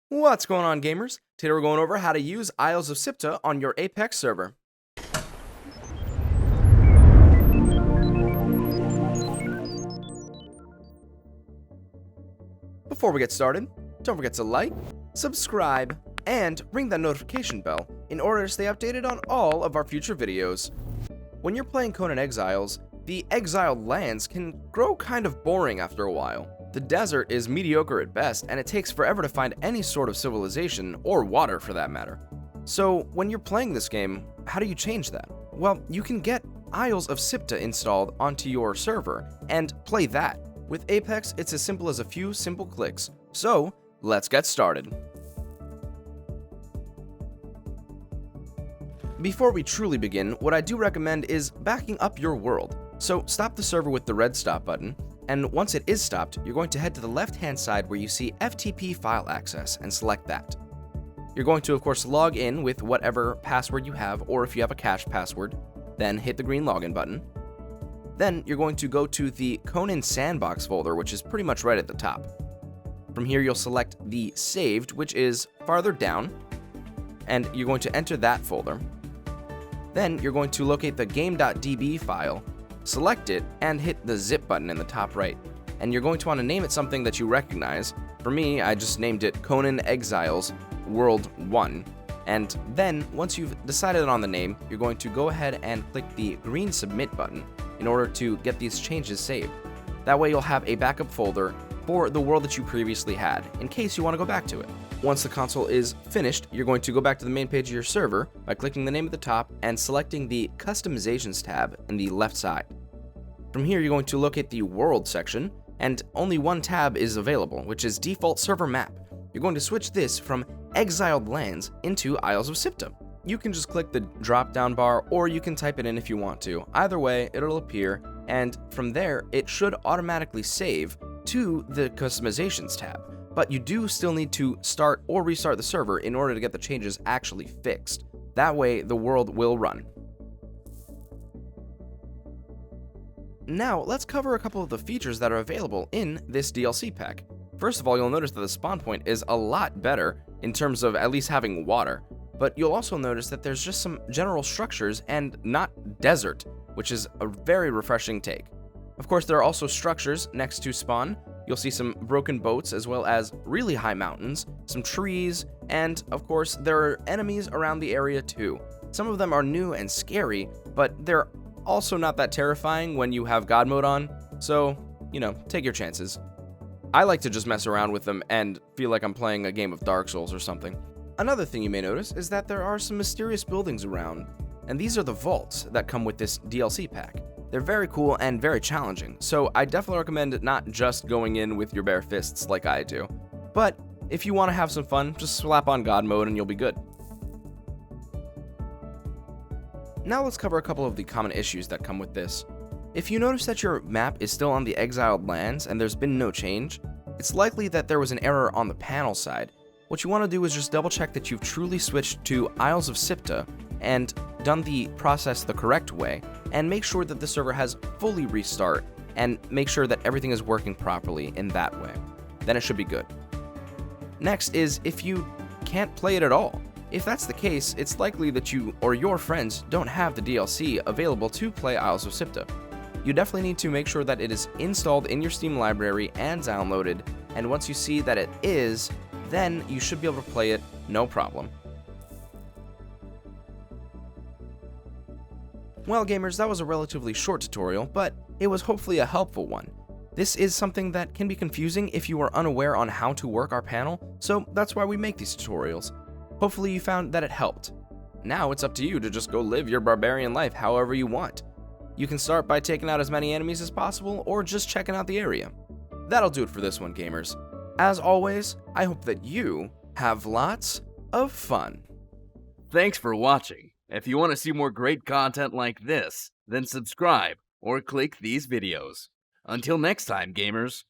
What's going on, gamers? Today we're going over how to use Isles of Siptah on your Apex server. Before we get started, don't forget to like, subscribe, and ring that notification bell in order to stay updated on all of our future videos. When you're playing Conan Exiles, the Exiled Lands can grow kind of boring after a while. The desert is mediocre at best, and it takes forever to find any sort of civilization, or water for that matter. So when you're playing this game, how do you change that? Well, you can get Isles of Siptah installed onto your server and play that. With Apex, it's as simple as a few simple clicks. So, let's get started. Before we truly begin, what I do recommend is backing up your world. So stop the server with the red stop button, and once it is stopped, you're going to head to the left-hand side where you see FTP file access and select that. You're going to, of course, log in with whatever password you have, or if you have a cached password, then hit the green login button. Then you're going to go to the Conan Sandbox folder, which is pretty much right at the top. From here, you'll select the saved, which is farther down, and you're going to enter that folder. Then you're going to locate the game.db file, select it, and hit the zip button in the top right. And you're going to want to name it something that you recognize. For me, I just named it Conan Exiles World 1. And then, once you've decided on the name, you're going to go ahead and click the green submit button in order to get these changes saved. That way you'll have a backup folder for the world that you previously had, in case you want to go back to it. Once the console is finished, you're going to go back to the main page of your server by clicking the name at the top and selecting the Customizations tab in the left side. From here, you're going to locate the World section, and only one tab is available, which is Default Server Map. You're going to switch this from Exiled Lands into Isles of Siptah. You can just click the drop-down bar, or you can type it in if you want to. Either way, it'll appear, and from there, it should automatically save to the Customizations tab. But you do still need to start or restart the server in order to get the changes actually fixed. That way, the world will run. Now, let's cover a couple of the features that are available in this DLC pack. First of all, you'll notice that the spawn point is a lot better in terms of at least having water, but you'll also notice that there's just some general structures and not desert, which is a very refreshing take. Of course, there are also structures next to spawn. You'll see some broken boats as well as really high mountains, some trees, and of course, there are enemies around the area too. Some of them are new and scary, but they're also not that terrifying when you have God mode on, so, take your chances. I like to just mess around with them and feel like I'm playing a game of Dark Souls or something. Another thing you may notice is that there are some mysterious buildings around, and these are the vaults that come with this DLC pack. They're very cool and very challenging, so I definitely recommend not just going in with your bare fists like I do. But if you want to have some fun, just slap on God mode and you'll be good. Now let's cover a couple of the common issues that come with this. If you notice that your map is still on the Exiled Lands and there's been no change, it's likely that there was an error on the panel side. What you want to do is just double check that you've truly switched to Isles of Siptah and done the process the correct way, and make sure that the server has fully restart, and make sure that everything is working properly in that way. Then it should be good. Next is if you can't play it at all. If that's the case, it's likely that you or your friends don't have the DLC available to play Isles of Siptah. You definitely need to make sure that it is installed in your Steam library and downloaded, and once you see that it is, then you should be able to play it no problem. Well, gamers, that was a relatively short tutorial, but it was hopefully a helpful one. This is something that can be confusing if you are unaware on how to work our panel, so that's why we make these tutorials. Hopefully you found that it helped. Now it's up to you to just go live your barbarian life however you want. You can start by taking out as many enemies as possible, or just checking out the area. That'll do it for this one, gamers. As always, I hope that you have lots of fun. Thanks for watching. If you want to see more great content like this, then subscribe or click these videos. Until next time, gamers.